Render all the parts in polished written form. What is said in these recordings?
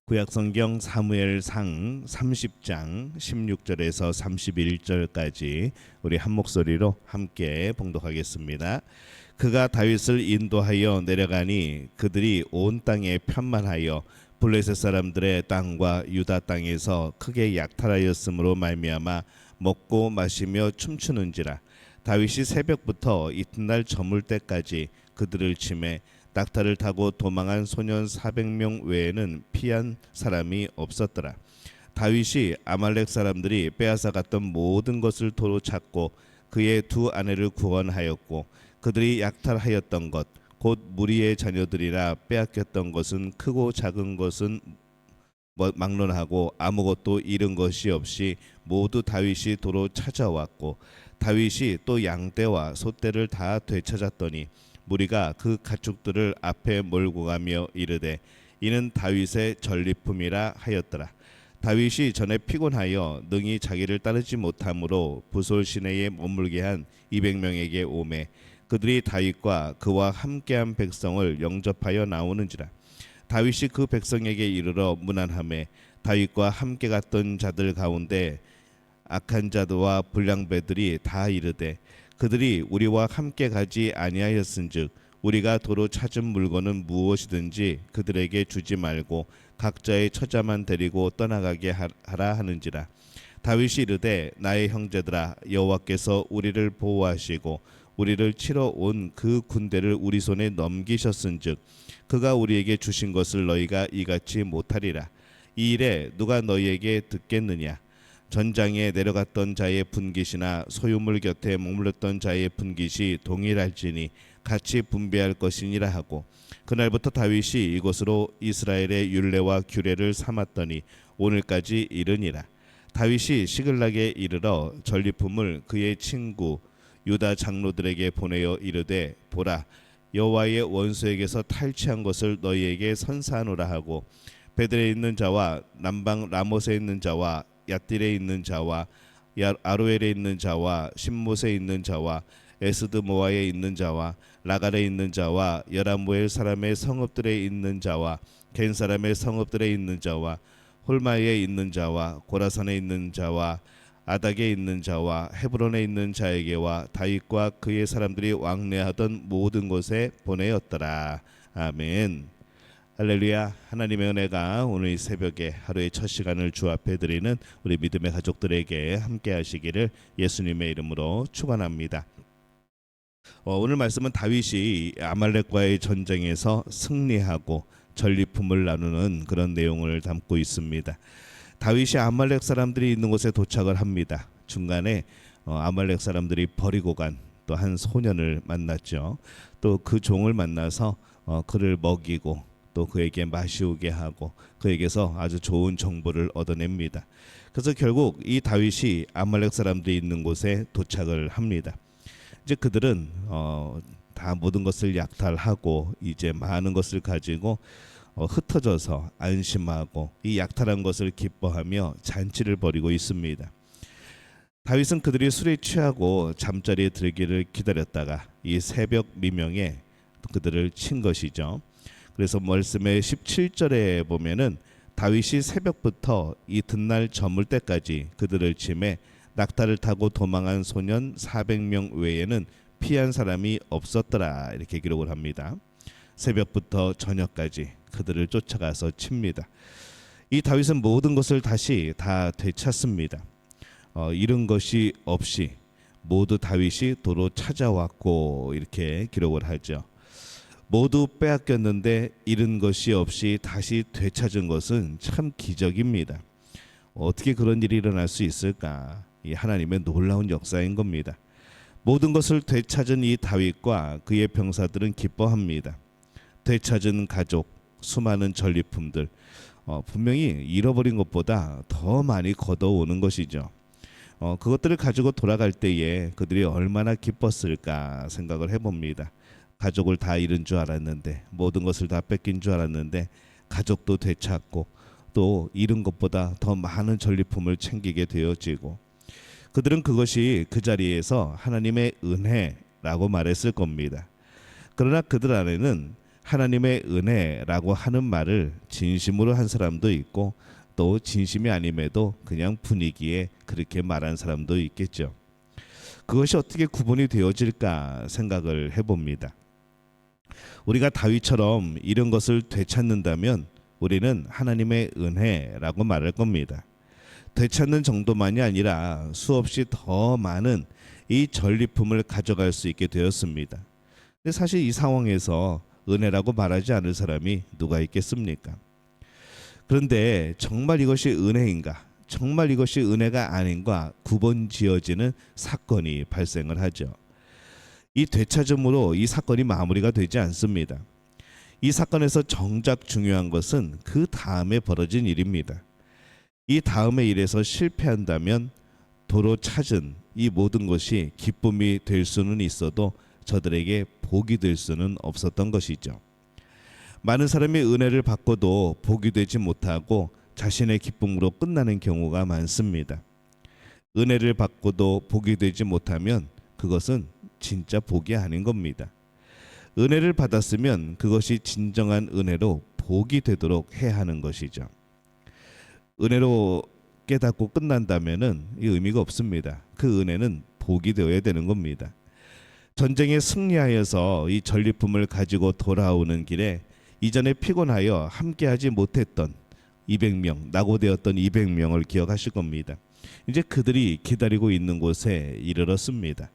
구약성경 사무엘상 30장 16절에서 31절까지 우리 한 목소리로 함께 봉독하겠습니다. 그가 다윗을 인도하여 내려가니 그들이 온 땅에 편만하여 블레셋 사람들의 땅과 유다 땅에서 크게 약탈하였으므로 말미암아 먹고 마시며 춤추는지라. 다윗이 새벽부터 이튿날 저물 때까지 그들을 치매 낙타를 타고 도망한 소년 400명 외에는 피한 사람이 없었더라. 다윗이 아말렉 사람들이 빼앗아 갔던 모든 것을 도로 찾고 그의 두 아내를 구원하였고 그들이 약탈하였던 것 곧 무리의 자녀들이라 빼앗겼던 것은 크고 작은 것은 막론하고 아무것도 잃은 것이 없이 모두 다윗이 도로 찾아왔고 다윗이 또 양떼와 소떼를 다 되찾았더니 무리가 그 가축들을 앞에 몰고 가며 이르되 이는 다윗의 전리품이라 하였더라. 다윗이 전에 피곤하여 능히 자기를 따르지 못하므로 부솔 시내에 머물게 한 200명에게 오매 그들이 다윗과 그와 함께한 백성을 영접하여 나오는지라. 다윗이 그 백성에게 이르러 문안하매 다윗과 함께 갔던 자들 가운데 악한 자들과 불량배들이 다 이르되 그들이 우리와 함께 가지 아니하였은즉 우리가 도로 찾은 물건은 무엇이든지 그들에게 주지 말고 각자의 처자만 데리고 떠나가게 하라 하는지라. 다윗이 이르되 나의 형제들아 여호와께서 우리를 보호하시고 우리를 치러 온 그 군대를 우리 손에 넘기셨은즉 그가 우리에게 주신 것을 너희가 이같이 못하리라. 이 일에 누가 너희에게 듣겠느냐. 전장에 내려갔던 자의 분깃이나 소유물 곁에 머물렀던 자의 분깃이 동일할지니 같이 분배할 것이니라 하고 그날부터 다윗이 이곳으로 이스라엘의 율례와 규례를 삼았더니 오늘까지 이르니라. 다윗이 시글락에 이르러 전리품을 그의 친구 유다 장로들에게 보내어 이르되 보라 여호와의 원수에게서 탈취한 것을 너희에게 선사하노라 하고 베들에 있는 자와 남방 라못에 있는 자와 얏딜에 있는 자와 아로엘에 있는 자와 신못에 있는 자와 에스드모아에 있는 자와 라갈에 있는 자와 여라무엘 사람의 성읍들에 있는 자와 겐 사람의 성읍들에 있는 자와 홀마에 있는 자와 고라산에 있는 자와 아닥에 있는 자와 헤브론에 있는 자에게와 다윗과 그의 사람들이 왕래하던 모든 곳에 보내었더라. 아멘. 할렐루야. 하나님의 은혜가 오늘 이 새벽에 하루의 첫 시간을 주 앞에 드리는 우리 믿음의 가족들에게 함께 하시기를 예수님의 이름으로 축원합니다. 오늘 말씀은 다윗이 아말렉과의 전쟁에서 승리하고 전리품을 나누는 그런 내용을 담고 있습니다. 다윗이 아말렉 사람들이 있는 곳에 도착을 합니다. 중간에 아말렉 사람들이 버리고 간 또 한 소년을 만났죠. 또 그 종을 만나서 그를 먹이고 또 그에게 마시우게 하고 그에게서 아주 좋은 정보를 얻어냅니다. 그래서 결국 이 다윗이 아말렉 사람들이 있는 곳에 도착을 합니다. 이제 그들은 다 모든 것을 약탈하고 이제 많은 것을 가지고 흩어져서 안심하고 이 약탈한 것을 기뻐하며 잔치를 벌이고 있습니다. 다윗은 그들이 술에 취하고 잠자리에 들기를 기다렸다가 이 새벽 미명에 그들을 친 것이죠. 그래서 말씀의 17절에 보면은 다윗이 새벽부터 이튿날 저물 때까지 그들을 치매 낙타를 타고 도망한 소년 400명 외에는 피한 사람이 없었더라 이렇게 기록을 합니다. 새벽부터 저녁까지 그들을 쫓아가서 칩니다. 이 다윗은 모든 것을 다시 다 되찾습니다. 잃은 것이 없이 모두 다윗이 도로 찾아왔고 이렇게 기록을 하죠. 모두 빼앗겼는데 잃은 것이 없이 다시 되찾은 것은 참 기적입니다. 어떻게 그런 일이 일어날 수 있을까? 이 하나님의 놀라운 역사인 겁니다. 모든 것을 되찾은 이 다윗과 그의 병사들은 기뻐합니다. 되찾은 가족, 수많은 전리품들 분명히 잃어버린 것보다 더 많이 걷어오는 것이죠. 그것들을 가지고 돌아갈 때에 그들이 얼마나 기뻤을까 생각을 해봅니다. 가족을 다 잃은 줄 알았는데 모든 것을 다 뺏긴 줄 알았는데 가족도 되찾고 또 잃은 것보다 더 많은 전리품을 챙기게 되어지고 그들은 그것이 그 자리에서 하나님의 은혜라고 말했을 겁니다. 그러나 그들 안에는 하나님의 은혜라고 하는 말을 진심으로 한 사람도 있고 또 진심이 아님에도 그냥 분위기에 그렇게 말한 사람도 있겠죠. 그것이 어떻게 구분이 되어질까 생각을 해봅니다. 우리가 다윗처럼 이런 것을 되찾는다면 우리는 하나님의 은혜라고 말할 겁니다. 되찾는 정도만이 아니라 수없이 더 많은 이 전리품을 가져갈 수 있게 되었습니다. 근데 사실 이 상황에서 은혜라고 말하지 않을 사람이 누가 있겠습니까? 그런데 정말 이것이 은혜인가? 정말 이것이 은혜가 아닌가 구분 지어지는 사건이 발생을 하죠. 이 되찾음으로 이 사건이 마무리가 되지 않습니다. 이 사건에서 정작 중요한 것은 그 다음에 벌어진 일입니다. 이 다음의 일에서 실패한다면 도로 찾은 이 모든 것이 기쁨이 될 수는 있어도 저들에게 복이 될 수는 없었던 것이죠. 많은 사람이 은혜를 받고도 복이 되지 못하고 자신의 기쁨으로 끝나는 경우가 많습니다. 은혜를 받고도 복이 되지 못하면 그것은 진짜 복이 아닌 겁니다. 은혜를 받았으면 그것이 진정한 은혜로 복이 되도록 해야 하는 것이죠. 은혜로 깨닫고 끝난다면은 이 의미가 없습니다. 그 은혜는 복이 되어야 되는 겁니다. 전쟁에 승리하여서 이 전리품을 가지고 돌아오는 길에 이전에 피곤하여 함께하지 못했던 200명, 낙오되었던 200명을 기억하실 겁니다. 이제 그들이 기다리고 있는 곳에 이르렀습니다.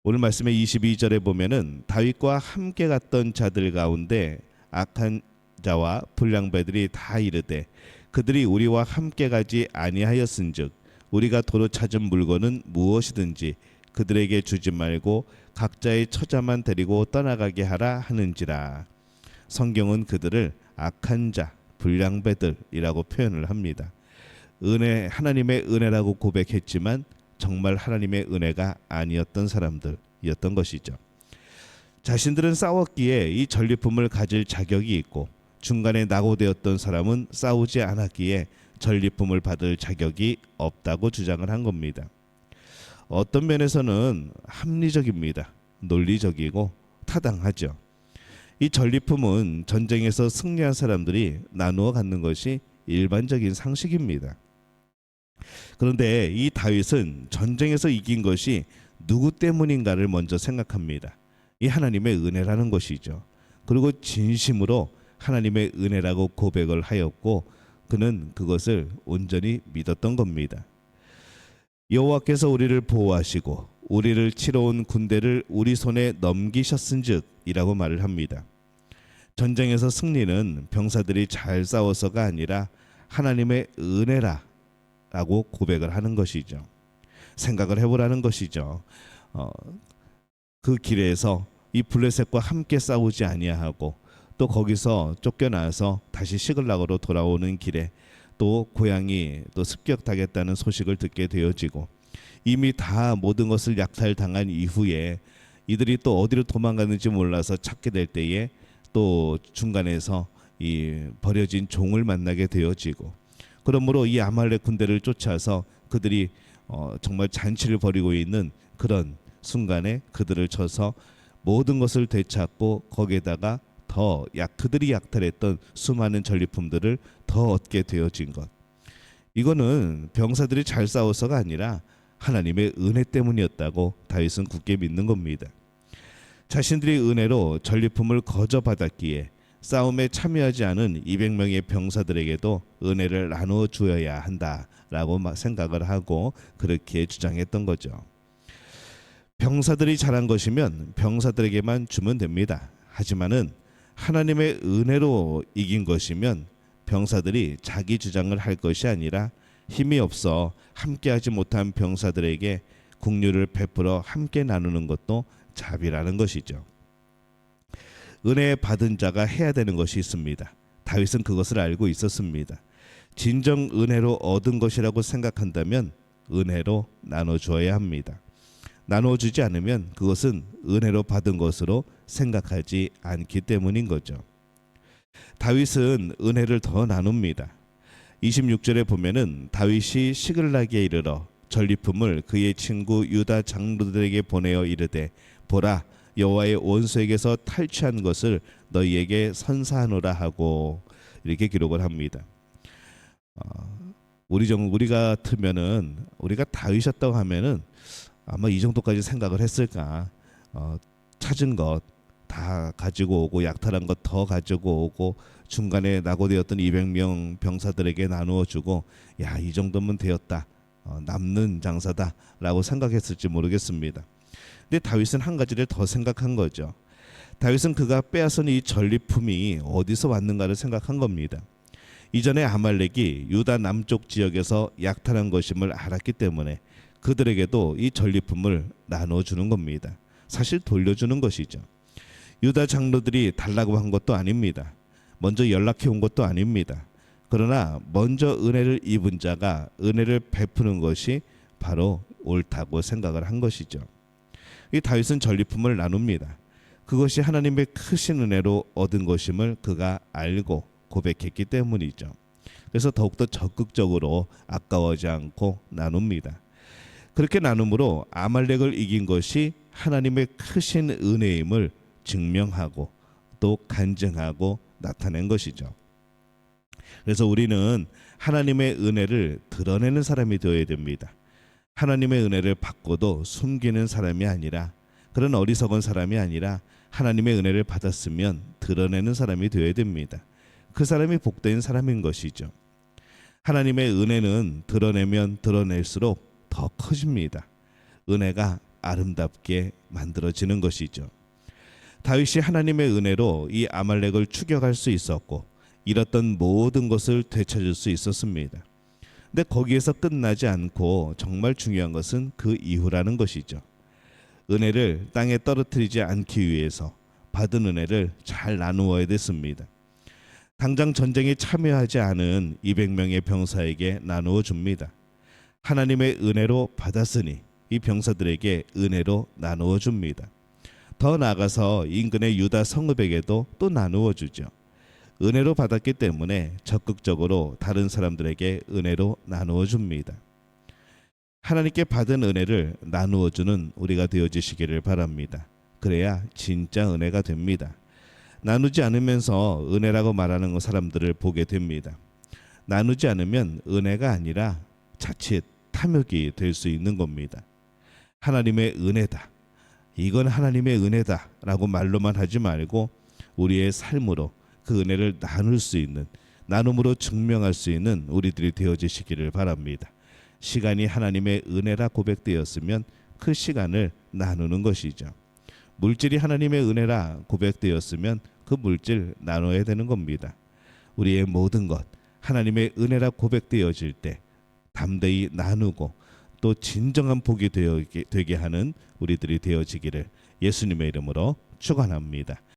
오늘 말씀의 22절에 보면은 다윗과 함께 갔던 자들 가운데 악한 자와 불량배들이 다 이르되 그들이 우리와 함께 가지 아니하였은즉 우리가 도로 찾은 물건은 무엇이든지 그들에게 주지 말고 각자의 처자만 데리고 떠나가게 하라 하는지라. 성경은 그들을 악한 자, 불량배들이라고 표현을 합니다. 하나님의 은혜라고 고백했지만 정말 하나님의 은혜가 아니었던 사람들이었던 것이죠. 자신들은 싸웠기에 이 전리품을 가질 자격이 있고 중간에 낙오되었던 사람은 싸우지 않았기에 전리품을 받을 자격이 없다고 주장을 한 겁니다. 어떤 면에서는 합리적입니다. 논리적이고 타당하죠. 이 전리품은 전쟁에서 승리한 사람들이 나누어 갖는 것이 일반적인 상식입니다. 그런데 이 다윗은 전쟁에서 이긴 것이 누구 때문인가를 먼저 생각합니다. 이 하나님의 은혜라는 것이죠. 그리고 진심으로 하나님의 은혜라고 고백을 하였고 그는 그것을 온전히 믿었던 겁니다. 여호와께서 우리를 보호하시고 우리를 치러 온 군대를 우리 손에 넘기셨은즉이라고 말을 합니다. 전쟁에서 승리는 병사들이 잘 싸워서가 아니라 하나님의 은혜라고 고백을 하는 것이죠. 생각을 해보라는 것이죠. 그 길에서 이 블레셋과 함께 싸우지 아니하고 또 거기서 쫓겨나서 다시 시글락으로 돌아오는 길에 또 고향이 또 습격당했다는 소식을 듣게 되어지고 이미 다 모든 것을 약탈당한 이후에 이들이 또 어디로 도망갔는지 몰라서 찾게 될 때에 또 중간에서 이 버려진 종을 만나게 되어지고 그러므로 이 아말렉 군대를 쫓아서 그들이 정말 잔치를 벌이고 있는 그런 순간에 그들을 쳐서 모든 것을 되찾고 거기에다가 그들이 약탈했던 수많은 전리품들을 더 얻게 되어진 것. 이거는 병사들이 잘 싸워서가 아니라 하나님의 은혜 때문이었다고 다윗은 굳게 믿는 겁니다. 자신들의 은혜로 전리품을 거저 받았기에 싸움에 참여하지 않은 200명의 병사들에게도 은혜를 나누어 주어야 한다라고 생각을 하고 그렇게 주장했던 거죠. 병사들이 잘한 것이면 병사들에게만 주면 됩니다. 하지만은 하나님의 은혜로 이긴 것이면 병사들이 자기 주장을 할 것이 아니라 힘이 없어 함께하지 못한 병사들에게 긍휼을 베풀어 함께 나누는 것도 자비라는 것이죠. 은혜 받은 자가 해야 되는 것이 있습니다. 다윗은 그것을 알고 있었습니다. 진정 은혜로 얻은 것이라고 생각한다면 은혜로 나눠주어야 합니다. 나눠주지 않으면 그것은 은혜로 받은 것으로 생각하지 않기 때문인 거죠. 다윗은 은혜를 더 나눕니다. 26절에 보면은 다윗이 시글락에 이르러 전리품을 그의 친구 유다 장로들에게 보내어 이르되 보라 여호와의 원수에게서 탈취한 것을 너희에게 선사하노라 하고 이렇게 기록을 합니다. 우리 같으면은 우리가 다윗이었다고 하면은 아마 이 정도까지 생각을 했을까? 찾은 것 다 가지고 오고 약탈한 것 더 가지고 오고 중간에 낙오되었던 200명 병사들에게 나누어 주고 야, 이 정도면 되었다. 남는 장사다라고 생각했을지 모르겠습니다. 근데 다윗은 한 가지를 더 생각한 거죠. 다윗은 그가 빼앗은 이 전리품이 어디서 왔는가를 생각한 겁니다. 이전에 아말렉이 유다 남쪽 지역에서 약탈한 것임을 알았기 때문에 그들에게도 이 전리품을 나눠 주는 겁니다. 사실 돌려주는 것이죠. 유다 장로들이 달라고 한 것도 아닙니다. 먼저 연락해 온 것도 아닙니다. 그러나 먼저 은혜를 입은 자가 은혜를 베푸는 것이 바로 옳다고 생각을 한 것이죠. 이 다윗은 전리품을 나눕니다. 그것이 하나님의 크신 은혜로 얻은 것임을 그가 알고 고백했기 때문이죠. 그래서 더욱더 적극적으로 아까워하지 않고 나눕니다. 그렇게 나눔으로 아말렉을 이긴 것이 하나님의 크신 은혜임을 증명하고 또 간증하고 나타낸 것이죠. 그래서 우리는 하나님의 은혜를 드러내는 사람이 되어야 됩니다. 하나님의 은혜를 받고도 숨기는 사람이 아니라, 그런 어리석은 사람이 아니라 하나님의 은혜를 받았으면 드러내는 사람이 되어야 됩니다. 그 사람이 복된 사람인 것이죠. 하나님의 은혜는 드러내면 드러낼수록 더 커집니다. 은혜가 아름답게 만들어지는 것이죠. 다윗이 하나님의 은혜로 이 아말렉을 추격할 수 있었고 잃었던 모든 것을 되찾을 수 있었습니다. 근데 거기에서 끝나지 않고 정말 중요한 것은 그 이후라는 것이죠. 은혜를 땅에 떨어뜨리지 않기 위해서 받은 은혜를 잘 나누어야 됐습니다. 당장 전쟁에 참여하지 않은 200명의 병사에게 나누어 줍니다. 하나님의 은혜로 받았으니 이 병사들에게 은혜로 나누어 줍니다. 더 나아가서 인근의 유다 성읍에게도 또 나누어 주죠. 은혜로 받았기 때문에 적극적으로 다른 사람들에게 은혜로 나누어 줍니다. 하나님께 받은 은혜를 나누어 주는 우리가 되어지시기를 바랍니다. 그래야 진짜 은혜가 됩니다. 나누지 않으면서 은혜라고 말하는 사람들을 보게 됩니다. 나누지 않으면 은혜가 아니라 자칫 탐욕이 될 수 있는 겁니다. 하나님의 은혜다, 이건 하나님의 은혜다 라고 말로만 하지 말고 우리의 삶으로 그 은혜를 나눌 수 있는, 나눔으로 증명할 수 있는 우리들이 되어지시기를 바랍니다. 시간이 하나님의 은혜라 고백되었으면 그 시간을 나누는 것이죠. 물질이 하나님의 은혜라 고백되었으면 그 물질 나눠야 되는 겁니다. 우리의 모든 것 하나님의 은혜라 고백되어질 때 담대히 나누고 또 진정한 복이 되게 하는 우리들이 되어지기를 예수님의 이름으로 축원합니다.